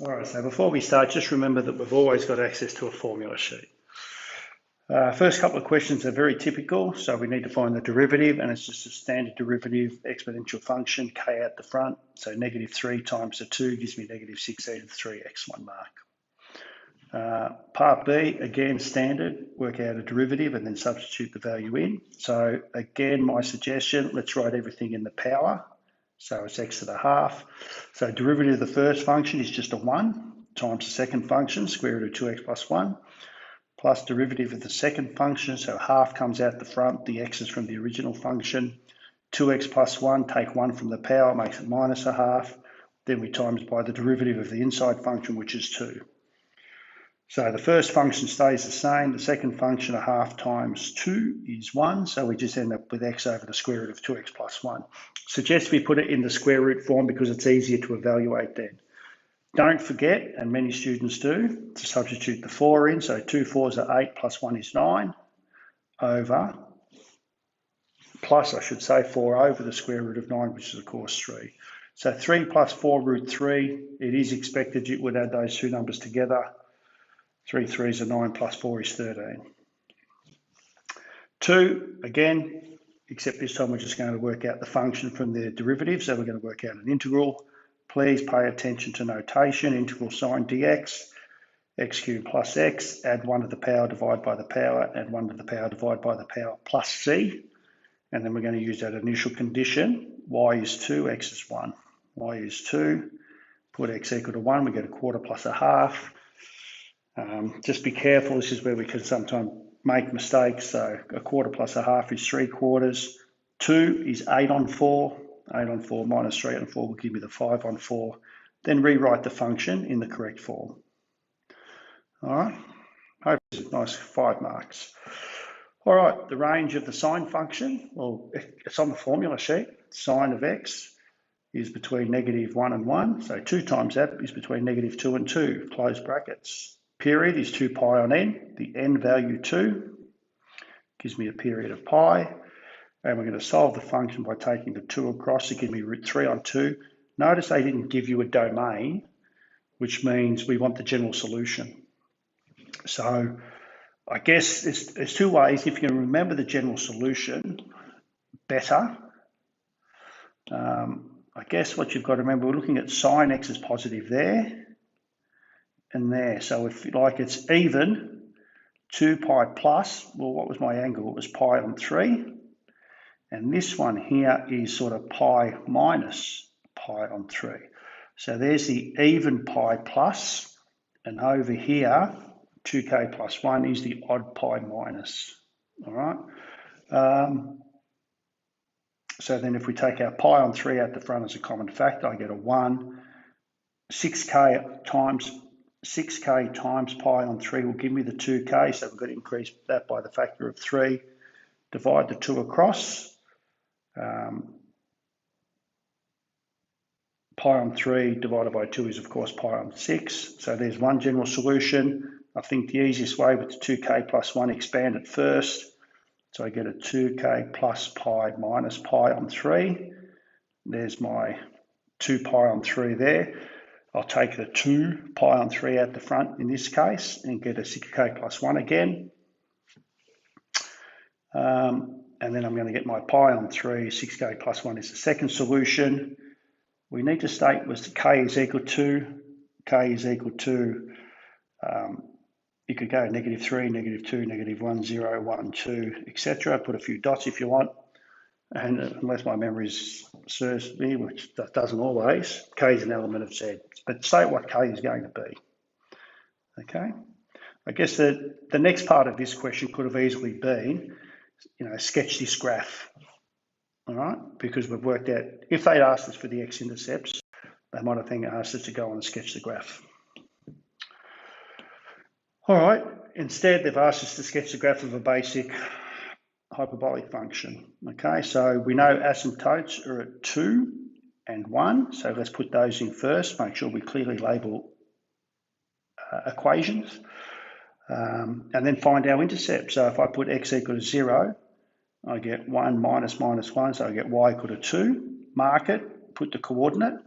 All right, so before we start, just remember that we've always got access to a formula sheet. First couple of questions are very typical, so we need to find the derivative, and it's just a standard derivative exponential function, k out the front, so -3 times the 2 gives me -16 to the 3x1 mark. Part B, again standard, work out a derivative and then substitute the value in. So again, my suggestion, let's write everything in the power. So it's x to the half. So derivative of the first function is just a 1 times the second function, square root of 2x plus 1, plus derivative of the second function, so half comes out the front, the x is from the original function, 2x plus 1, take 1 from the power, makes it minus a half, then we times by the derivative of the inside function, which is 2. So the first function stays the same, the second function, a half times 2 is 1, so we just end up with x over the square root of 2x plus 1. Suggest we put it in the square root form because it's easier to evaluate then. Don't forget, and many students do, to substitute the 4 in, so 2 4s are 8 plus 1 is 9, over, plus I should say 4 over the square root of 9, which is of course 3. So 3 plus 4 root 3, it is expected you would add those two numbers together. 3 3s are 9 plus 4 is 13. 2, again, except this time we're just going to work out the function from the derivative, so we're going to work out an integral. Please pay attention to notation, integral sign dx, x cubed plus x, add 1 to the power, divide by the power, add 1 to the power, divide by the power, plus c. And then we're going to use that initial condition, y is 2, x is 1. Y is 2, put x equal to 1, we get a quarter plus a half. Just be careful, this is where we can sometimes make mistakes. So a quarter plus a half is 3/4. 2 is 8 on 4. 8 on 4 minus 3 on 4 will give me the 5 on 4. Then rewrite the function in the correct form. All right, hope it's nice 5 marks. All right, the range of the sine function, well, it's on the formula sheet. Sine of x is between -1 and 1. So 2 times that is between -2 and 2, close brackets. Period is 2 pi on n, the n value 2 gives me a period of pi, and we're going to solve the function by taking the 2 across to give me root 3 on 2. Notice they didn't give you a domain, which means we want the general solution. So I guess there's two ways. If you can remember the general solution better, I guess what you've got to remember, we're looking at sine x is positive there and there. So if like it's even, 2 pi plus, well, what was my angle? It was pi on 3. And this one here is sort of pi minus pi on 3. So there's the even pi plus, and over here, 2k plus 1 is the odd pi minus, all right? So then if we take our pi on 3 out the front as a common factor, I get a 1. 6k times pi on 3 will give me the 2k, so we've got to increase that by the factor of 3. Divide the 2 across. Pi on 3 divided by 2 is of course pi on 6. So there's one general solution. I think the easiest way with the 2k plus 1, expand it first. So I get a 2k plus pi minus pi on 3. There's my 2 pi on 3 there. I'll take the 2 pi on 3 out the front in this case and get a 6k plus 1 again. And then I'm going to get my pi on 3, 6k plus 1 is the second solution. We need to state was k is equal to, you could go -3, -2, -1, 0, 1, 2, etc. Put a few dots if you want. And unless my memory serves me, which doesn't always, k is an element of z. But state what k is going to be. Okay. I guess the next part of this question could have easily been, sketch this graph. All right, because we've worked out, if they'd asked us for the x-intercepts, they might have then asked us to go on and sketch the graph. All right, instead they've asked us to sketch the graph of a basic hyperbolic function. Okay, so we know asymptotes are at 2 and 1, so let's put those in first, make sure we clearly label equations, and then find our intercept. So if I put x equal to 0, I get 1 minus 1, so I get y equal to 2, mark it, put the coordinate.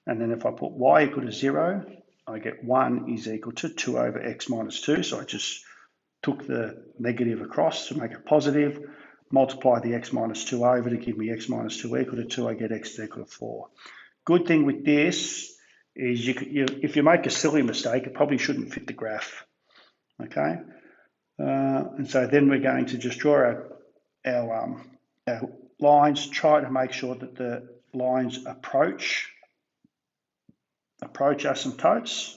And then if I put y equal to 0, I get 1 is equal to 2 over x minus 2. So I just took the negative across to make it positive, multiply the x minus 2 over to give me x minus 2 equal to 2, I get x is equal to 4. Good thing with this is if you make a silly mistake, it probably shouldn't fit the graph, okay? And so then we're going to just draw our lines, try to make sure that the lines approach asymptotes.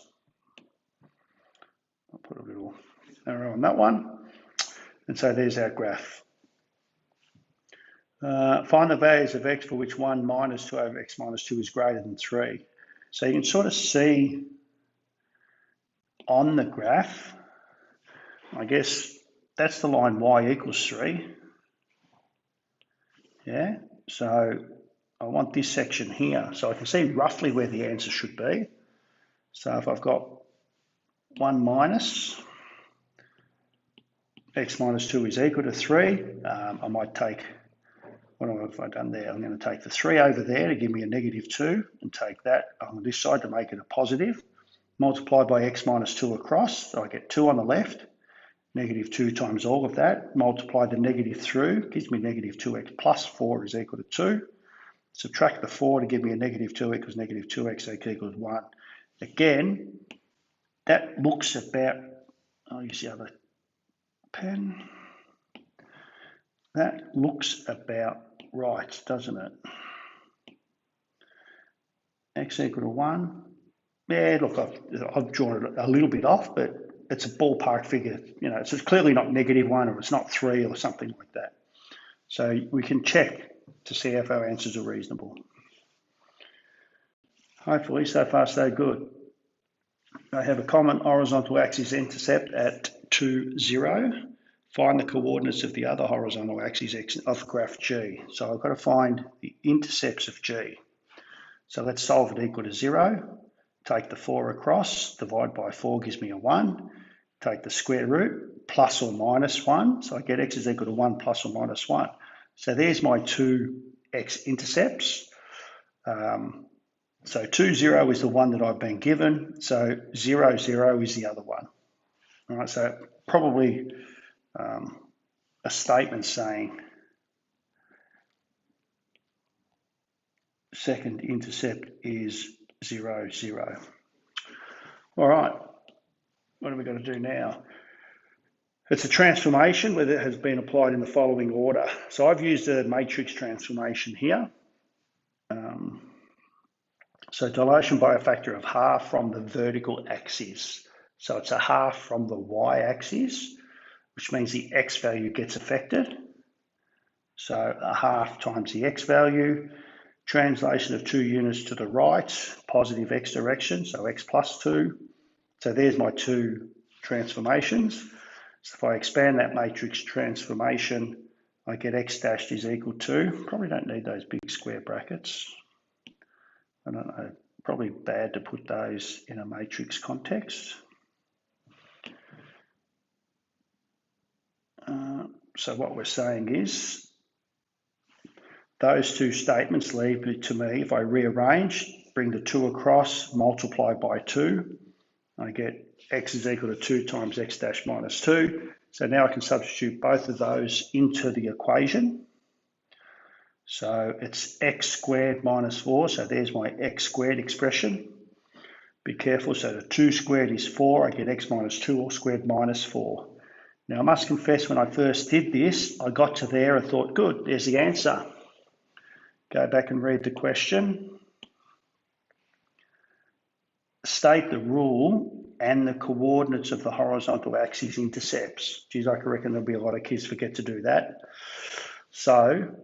I'll put a little arrow on that one. And so there's our graph. Find the values of x for which 1 minus 2 over x minus 2 is greater than 3. So you can sort of see on the graph, I guess that's the line y equals 3. Yeah, so I want this section here. So I can see roughly where the answer should be. So if I've got 1 minus x minus 2 is equal to 3, I might take, what have I done there? I'm going to take the 3 over there to give me a negative 2 and take that on this side to make it a positive. Multiply by x minus 2 across, so I get 2 on the left. Negative 2 times all of that. Multiply the negative through, gives me negative 2x plus 4 is equal to 2. Subtract the 4 to give me a negative 2 equals negative 2x equals 1. Again, that looks about, I'll use the other pen. That looks about right, doesn't it? X equal to 1. Yeah, look, I've drawn it a little bit off, but it's a ballpark figure. You know, so it's clearly not -1 or it's not 3 or something like that. So we can check to see if our answers are reasonable. Hopefully, so far so good. I have a common horizontal axis intercept at 2, 0. Find the coordinates of the other horizontal axis of graph G. So I've got to find the intercepts of G. So let's solve it equal to 0. Take the 4 across, divide by 4 gives me a 1. Take the square root, plus or minus 1. So I get x is equal to 1 plus or minus 1. So there's my two x intercepts. So 2, 0 is the one that I've been given. So 0, 0 is the other one. All right, so probably a statement saying second intercept is 0, 0. All right, what are we going to do now? It's a transformation where it has been applied in the following order. So I've used a matrix transformation here. So dilation by a factor of half from the vertical axis. So it's a half from the y-axis, which means the x value gets affected. So a half times the x value. Translation of 2 units to the right, positive x direction, so x plus 2. So there's my two transformations. So if I expand that matrix transformation, I get x dashed is equal to, probably don't need those big square brackets. I don't know, probably bad to put those in a matrix context. So what we're saying is, those two statements leave it to me, if I rearrange, bring the 2 across, multiply by 2, I get x is equal to 2 times x dash minus 2. So now I can substitute both of those into the equation. So it's x squared minus 4, so there's my x squared expression. Be careful, so the 2 squared is 4, I get x minus 2 all squared minus 4. Now I must confess, when I first did this, I got to there and thought, good, there's the answer. Go back and read the question. State the rule and the coordinates of the horizontal axis intercepts. Geez, I reckon there'll be a lot of kids forget to do that. So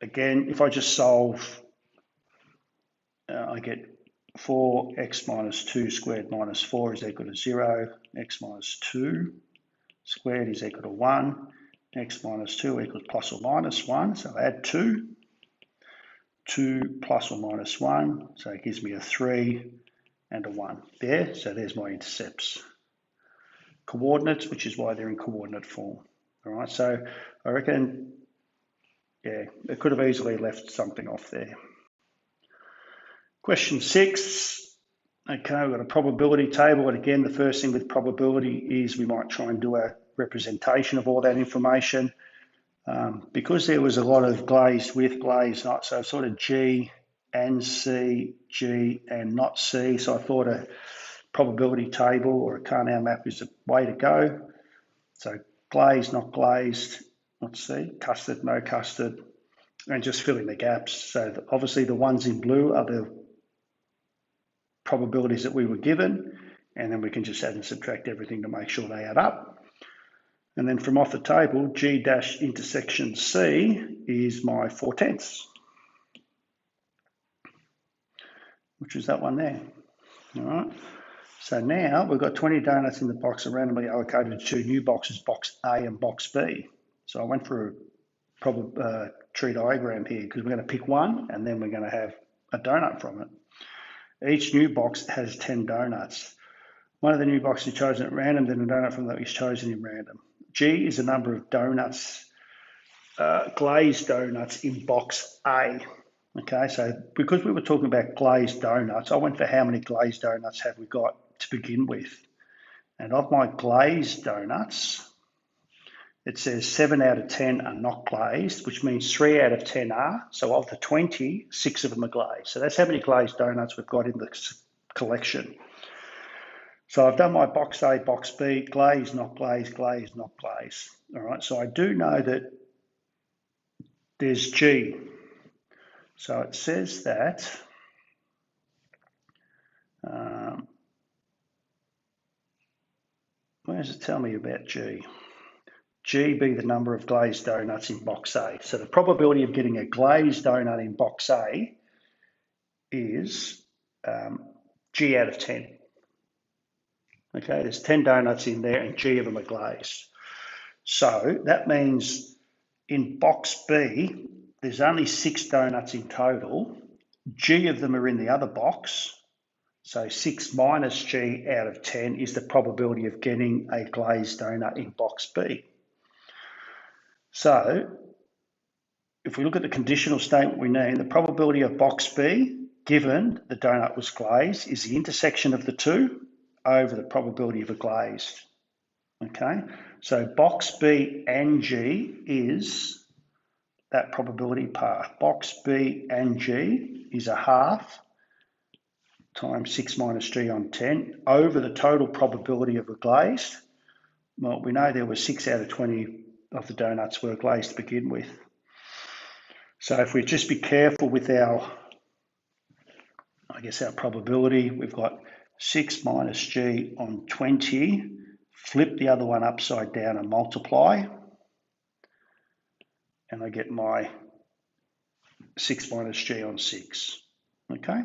again, if I just solve, I get 4x minus 2 squared minus 4 is equal to 0. X minus 2 squared is equal to 1. X minus 2 equals plus or minus 1. So add 2. 2 plus or minus 1. So it gives me a 3 and a 1 there. So there's my intercepts. Coordinates, which is why they're in coordinate form. All right, so I reckon, yeah, it could have easily left something off there. Question 6. Okay, we've got a probability table, and again, the first thing with probability is we might try and do a representation of all that information. Because there was a lot of glazed with, glazed not, so sort of G and C, G and not C, so I thought a probability table or a Carnot map is the way to go. So glazed, not C, custard, no custard, and just fill in the gaps. So obviously the ones in blue are the probabilities that we were given, and then we can just add and subtract everything to make sure they add up. And then from off the table, G dash intersection C is my 4/10, which is that one there. All right. So now we've got 20 donuts in the box are randomly allocated to 2 new boxes, box A and box B. So I went for a tree diagram here because we're going to pick one and then we're going to have a donut from it. Each new box has 10 donuts. One of the new boxes is chosen at random, then a donut from that is chosen in random. G is the number of donuts, glazed donuts in box A. Okay, so because we were talking about glazed donuts, I went for how many glazed donuts have we got to begin with. And of my glazed donuts, it says 7 out of 10 are not glazed, which means 3 out of 10 are. So of the 20, 6 of them are glazed. So that's how many glazed donuts we've got in the collection. So I've done my box A, box B, glazed, not glazed, glazed, not glazed. All right, so I do know that there's G. So it says that where does it tell me about G? G be the number of glazed donuts in box A. So the probability of getting a glazed donut in box A is G out of 10. Okay, there's 10 donuts in there and G of them are glazed. So that means in box B, there's only 6 donuts in total. G of them are in the other box. So 6 minus G out of 10 is the probability of getting a glazed donut in box B. So if we look at the conditional statement we need, the probability of box B, given the donut was glazed, is the intersection of the two over the probability of a glazed. Okay, so box B and G is that probability path. Box B and G is a half times 6 minus G on 10 over the total probability of a glazed. Well, we know there were 6 out of 20 of the donuts were glazed to begin with. So if we just be careful with our probability, we've got 6 minus G on 20, flip the other one upside down and multiply, and I get my 6 minus G on 6, okay?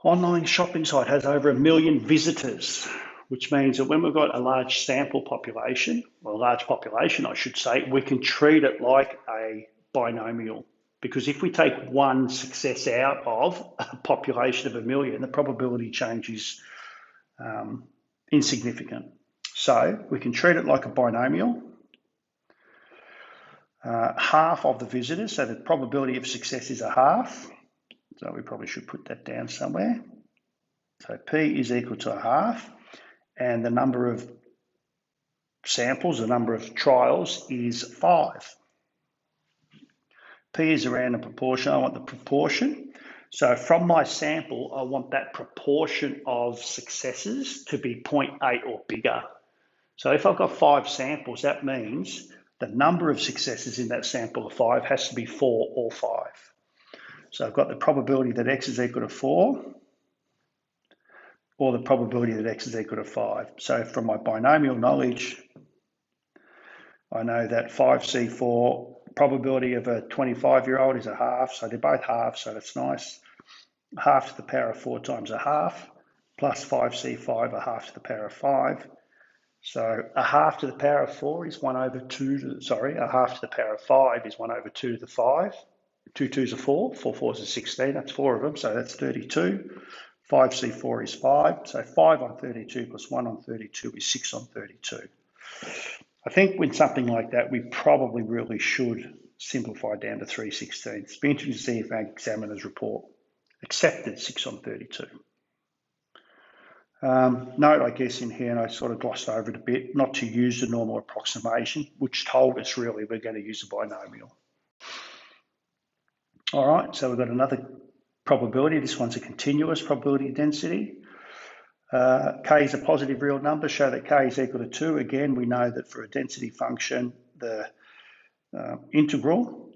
Online shopping site has over 1 million visitors, which means that when we've got a large sample population, or a large population, I should say, we can treat it like a binomial. Because if we take one success out of a population of 1 million, the probability change is insignificant. So we can treat it like a binomial. Half of the visitors, so the probability of success is a half. So we probably should put that down somewhere. So P is equal to a half, and the number of samples, the number of trials is 5. P is a random proportion. I want the proportion. So from my sample, I want that proportion of successes to be 0.8 or bigger. So if I've got 5 samples, that means the number of successes in that sample of 5 has to be 4 or 5. So I've got the probability that X is equal to 4 or the probability that X is equal to 5. So from my binomial knowledge, I know that 5C4 probability of a 25-year-old is a half, so they're both halves, so that's nice. Half to the power of 4 times a half, plus 5C5, a half to the power of 5. So a half to the power of 4 is 1 over 2, a half to the power of 5 is 1 over 2 to the 5. 2 2s are 4, 4 4s are 16, that's 4 of them, so that's 32. 5C4 is 5, so 5 on 32 plus 1 on 32 is 6 on 32. I think with something like that, we probably really should simplified down to 3/16. Be interesting to see if our examiner's report accepted 6 on 32. Note, I guess, in here, and I sort of glossed over it a bit, not to use the normal approximation, which told us really we're going to use a binomial. All right, so we've got another probability. This one's a continuous probability density. K is a positive real number. Show that K is equal to 2. Again, we know that for a density function, the integral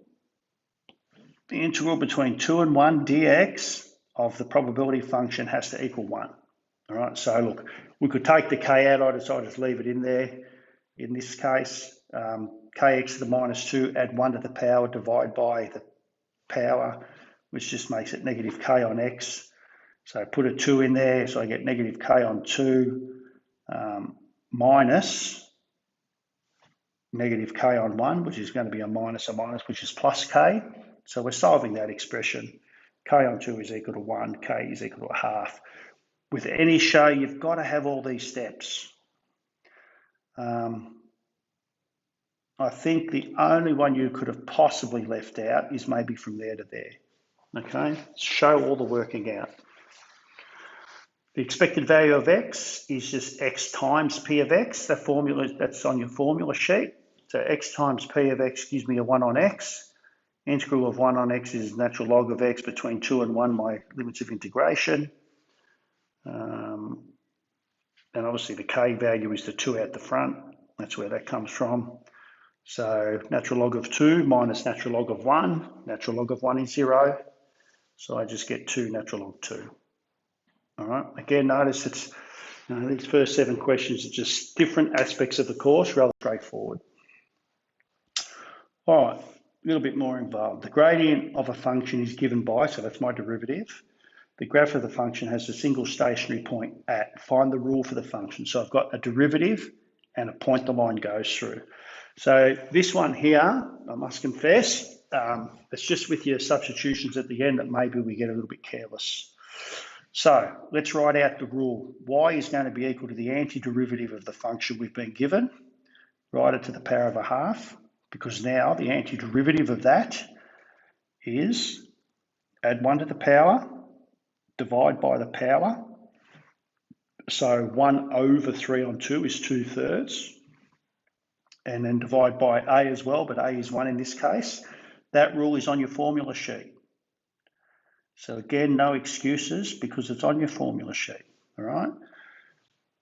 between 2 and 1 dx of the probability function has to equal 1. All right, so look, we could take the K out. I decided to leave it in there. In this case, Kx to the minus 2, add 1 to the power, divide by the power, which just makes it negative K on x. So put a 2 in there, so I get negative K on 2 minus negative K on 1, which is going to be a minus, which is plus K. So we're solving that expression. K on 2 is equal to 1, K is equal to a half. With any show, you've got to have all these steps. I think the only one you could have possibly left out is maybe from there to there. Okay, show all the working out. The expected value of x is just x times p of x. The formula, that's on your formula sheet. So x times p of x gives me a 1 on x. Integral of 1 on x is natural log of x between 2 and 1, my limits of integration. And obviously the k value is the 2 out the front. That's where that comes from. So natural log of 2 minus natural log of 1. Natural log of 1 is 0. So I just get 2 natural log 2. All right, again, notice it's, these first 7 questions are just different aspects of the course, rather straightforward. All right, a little bit more involved. The gradient of a function is given by, so that's my derivative. The graph of the function has a single stationary point at. Find the rule for the function. So I've got a derivative and a point the line goes through. So this one here, I must confess, it's just with your substitutions at the end that maybe we get a little bit careless. So let's write out the rule. Y is going to be equal to the antiderivative of the function we've been given. Write it to the power of a half, because now the antiderivative of that is add 1 to the power, divide by the power. So 1 over 3 on 2 is 2/3. And then divide by a as well, but a is 1 in this case. That rule is on your formula sheet. So again, no excuses because it's on your formula sheet, all right?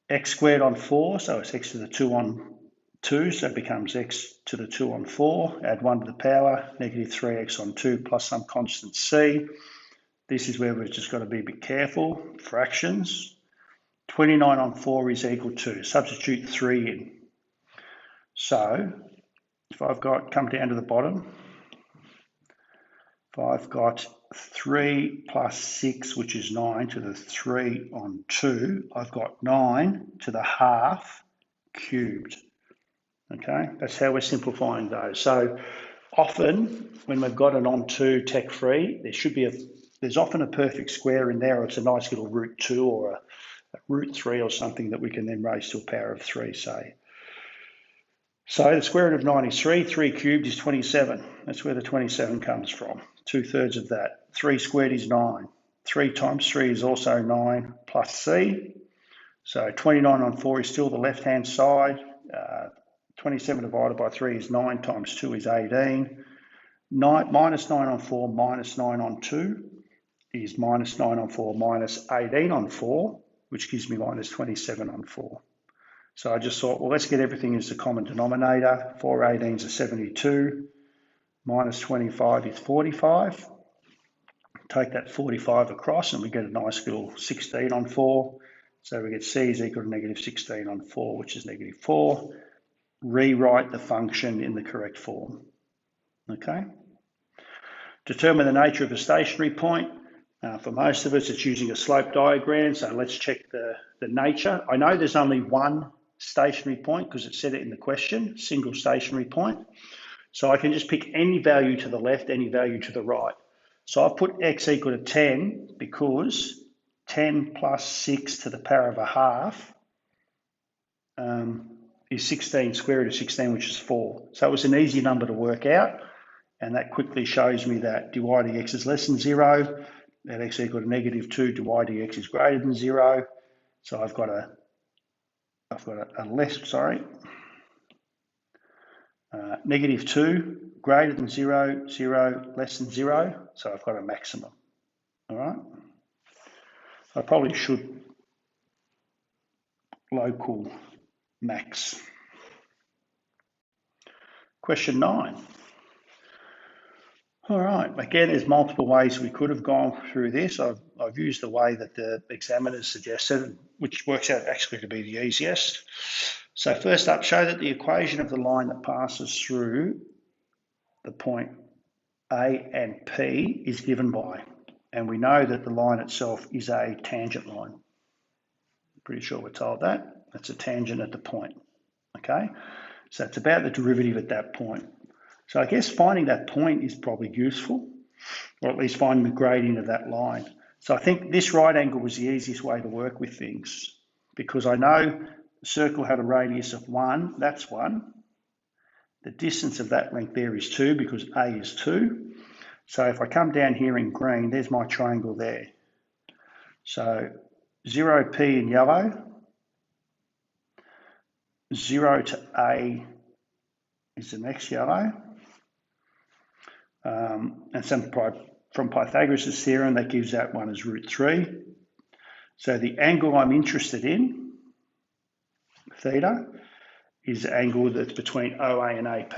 X squared on 4, so it's x to the 2 on 2, so it becomes x to the 2 on 4. Add 1 to the power, negative 3x on 2 plus some constant c. This is where we've just got to be a bit careful. Fractions. 29 on 4 is equal to, substitute 3 in. So if I've got, come down to the bottom, if I've got 3 plus 6, which is 9, to the 3 on 2, I've got 9 to the half cubed. Okay, that's how we're simplifying those. So often when we've got an on 2 tech free, there's often a perfect square in there, or it's a nice little root 2 or a root 3 or something that we can then raise to a power of 3, say. So the square root of 9 is 3. 3 cubed is 27. That's where the 27 comes from. 2/3 of that. 3 squared is 9. 3 times 3 is also 9 plus c. So 29 on 4 is still the left-hand side. 27 divided by 3 is 9 times 2 is 18. Minus 9 on 4 minus 9 on 2 is minus 9 on 4 minus 18 on 4, which gives me minus 27 on 4. So I just thought, well, let's get everything as the common denominator. 4 18s are 72. Minus 25 is 45. Take that 45 across and we get a nice little 16 on 4. So we get c is equal to negative 16 on 4, which is negative 4. Rewrite the function in the correct form. Okay. Determine the nature of a stationary point. For most of us, it's using a slope diagram. So let's check the nature. I know there's only one stationary point because it said it in the question, single stationary point. So I can just pick any value to the left, any value to the right. So I've put x equal to 10 because 10 plus 6 to the power of a half is 16, square root of 16, which is 4. So it was an easy number to work out. and that quickly shows me that dy dx is less than 0, that x equal to -2, dy dx is greater than 0. So I've got a -2 greater than 0, 0 less than 0. So I've got a maximum. All right. I probably should local max. Question 9. All right, again, there's multiple ways we could have gone through this. I've used the way that the examiners suggested, which works out actually to be the easiest. So first up, show that the equation of the line that passes through the point A and P is given by, and we know that the line itself is a tangent line. Pretty sure we're told that. That's a tangent at the point, okay? So it's about the derivative at that point. So I guess finding that point is probably useful, or at least finding the gradient of that line. So I think this right angle was the easiest way to work with things, because I know the circle had a radius of 1, that's 1. The distance of that length there is 2 because A is 2. So if I come down here in green, there's my triangle there. So 0P in yellow, 0 to A is the next yellow. And from Pythagoras' theorem, that gives that one as √3. So the angle I'm interested in, theta, is the angle that's between OA and AP,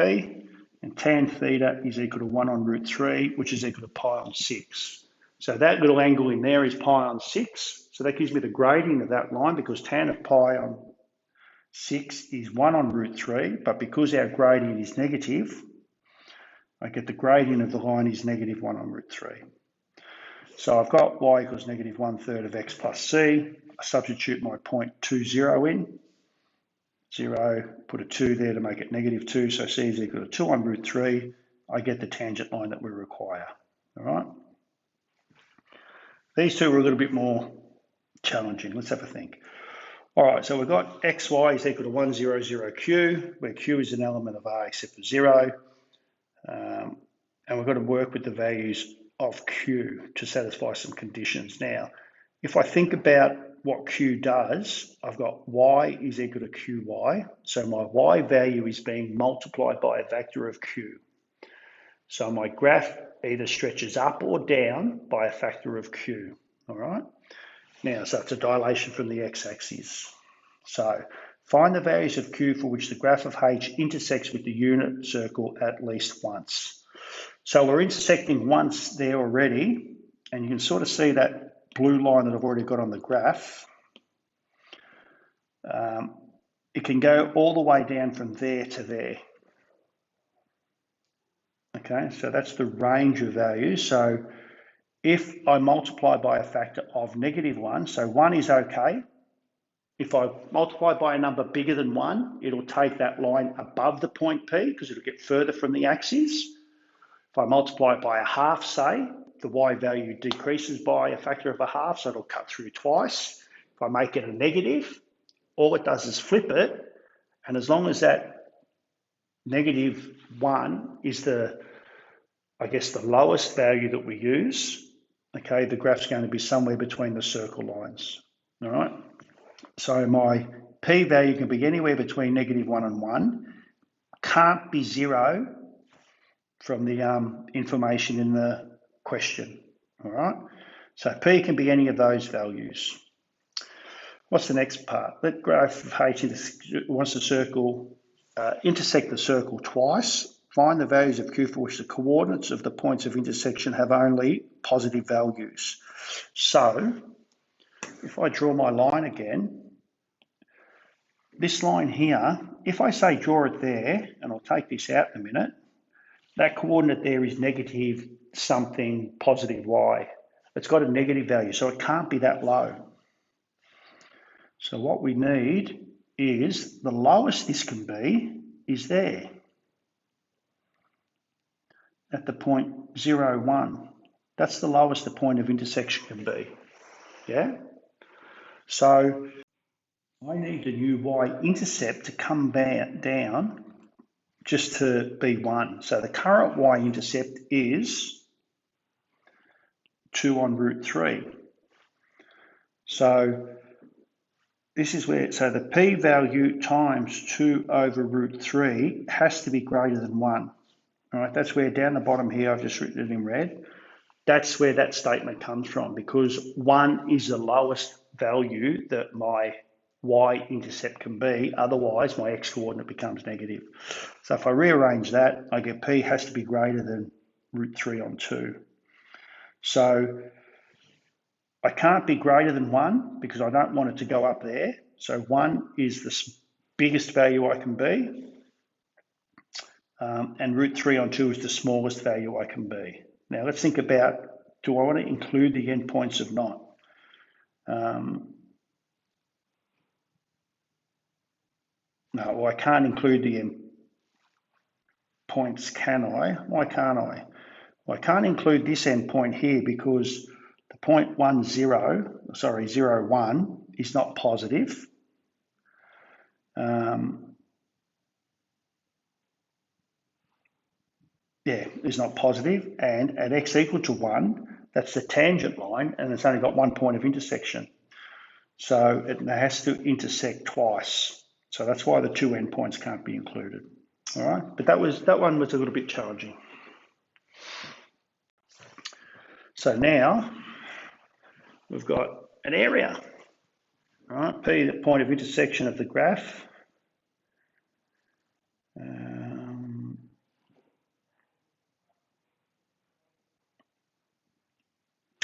and tan theta is equal to 1 on √3, which is equal to pi on 6. So that little angle in there is pi on 6. So that gives me the gradient of that line, because tan of pi on 6 is 1 on √3, but because our gradient is negative, I get the gradient of the line is -1 on √3. So I've got y equals -1/3 of x plus c. I substitute my point 2, 0 in. 0, put a 2 there to make it -2, so c is equal to 2 on √3. I get the tangent line that we require. All right. These two are a little bit more challenging. Let's have a think. All right, so we've got xy is equal to 1, 0, 0, q, where q is an element of R except for 0. And we've got to work with the values of Q to satisfy some conditions. Now, if I think about what Q does, I've got Y is equal to QY. So my Y value is being multiplied by a vector of Q. So my graph either stretches up or down by a factor of Q, all right? Now, so it's a dilation from the x-axis. So find the values of Q for which the graph of H intersects with the unit circle at least once. So we're intersecting once there already, and you can sort of see that blue line that I've already got on the graph. It can go all the way down from there to there. Okay, so that's the range of values. So if I multiply by a factor of -1, so 1 is okay. If I multiply by a number bigger than 1, it'll take that line above the point P because it'll get further from the axis. If I multiply it by a half, say, the Y value decreases by a factor of a half, so it'll cut through twice. If I make it a negative, all it does is flip it, and as long as that -1 is the lowest value that we use, okay, the graph's going to be somewhere between the circle lines, all right? So my P value can be anywhere between -1 and 1, can't be 0 from the information in the question, all right? So P can be any of those values. What's the next part? Let graph of H wants the circle, intersect the circle twice. Find the values of Q for which the coordinates of the points of intersection have only positive values. So if I draw my line again, this line here, if I say draw it there, and I'll take this out in a minute, that coordinate there is negative something positive y. It's got a negative value, so it can't be that low. So what we need is the lowest this can be is there at the point 0, 1. That's the lowest the point of intersection can be, yeah? So I need the new y-intercept to come down just to be 1. So the current y-intercept is 2 on root 3. So this is where, so the p-value times 2 over root 3 has to be greater than 1. All right, that's where down the bottom here, I've just written it in red. That's where that statement comes from, because 1 is the lowest value that my y-intercept can be. Otherwise, my x-coordinate becomes negative. So if I rearrange that, I get p has to be greater than root 3 on 2. So I can't be greater than 1 because I don't want it to go up there. So 1 is the biggest value I can be. And root 3 on 2 is the smallest value I can be. Now let's think about, do I want to include the endpoints or not? No, I can't include the endpoints, can I? Why can't I? Well, I can't include this endpoint here because the point 0, 1 is not positive. Yeah, is not positive, and at x equal to 1, that's the tangent line, and it's only got 1 point of intersection. So it has to intersect twice. So that's why the 2 endpoints can't be included. All right, but that one was a little bit challenging. So now we've got an area. All right, P, the point of intersection of the graph.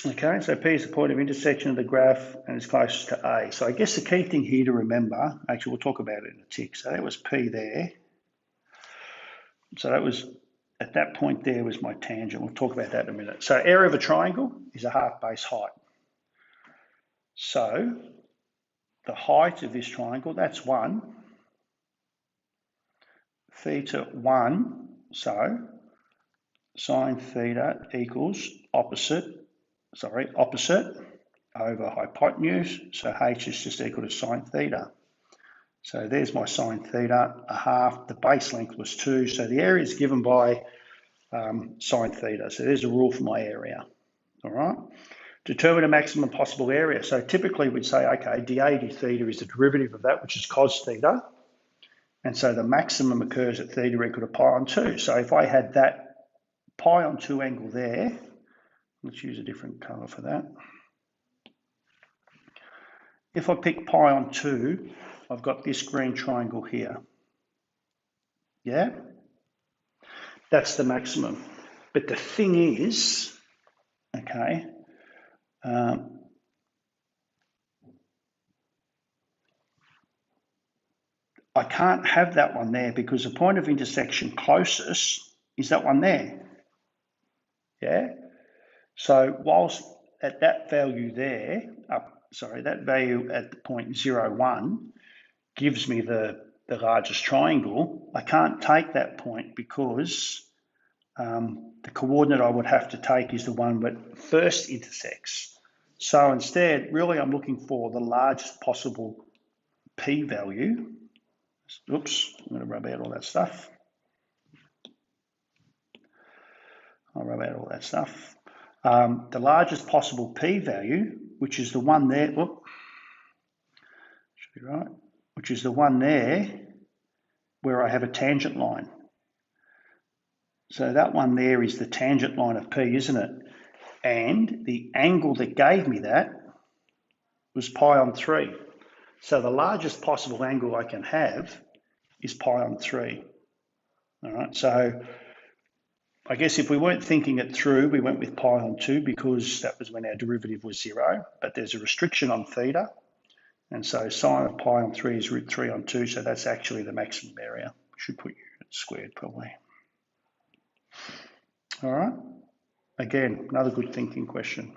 Okay, so P is the point of intersection of the graph and it's closest to A. So I guess the key thing here to remember, actually we'll talk about it in a tick. So that was P there. So that was, at that point there was my tangent. We'll talk about that in a minute. So area of a triangle is a half base height. So the height of this triangle, that's 1. Theta 1, so sine theta equals opposite over hypotenuse. So H is just equal to sine theta. So there's my sine theta, a half. The base length was 2. So the area is given by sine theta. So there's a rule for my area. All right. Determine a maximum possible area. So typically we'd say, okay, dA d theta is the derivative of that, which is cos theta. And so the maximum occurs at theta equal to pi on 2. So if I had that pi on 2 angle there, let's use a different colour for that. If I pick pi on 2, I've got this green triangle here. Yeah? That's the maximum. But the thing is, okay, I can't have that one there because the point of intersection closest is that one there. Yeah? So whilst at that value there, that value at the point 0, 1 gives me the largest triangle, I can't take that point because the coordinate I would have to take is the one that first intersects. So instead, really I'm looking for the largest possible p-value. Oops, I'm going to rub out all that stuff. I'll rub out all that stuff. The largest possible p-value, which is the one there, should be right, which is the one there where I have a tangent line. So that one there is the tangent line of P, isn't it? And the angle that gave me that was pi on 3. So the largest possible angle I can have is pi on 3. All right, so I guess if we weren't thinking it through, we went with pi on 2 because that was when our derivative was 0, but there's a restriction on theta. And so sine of pi on 3 is root 3 on 2, so that's actually the maximum area. Should put units squared probably. All right, again, another good thinking question.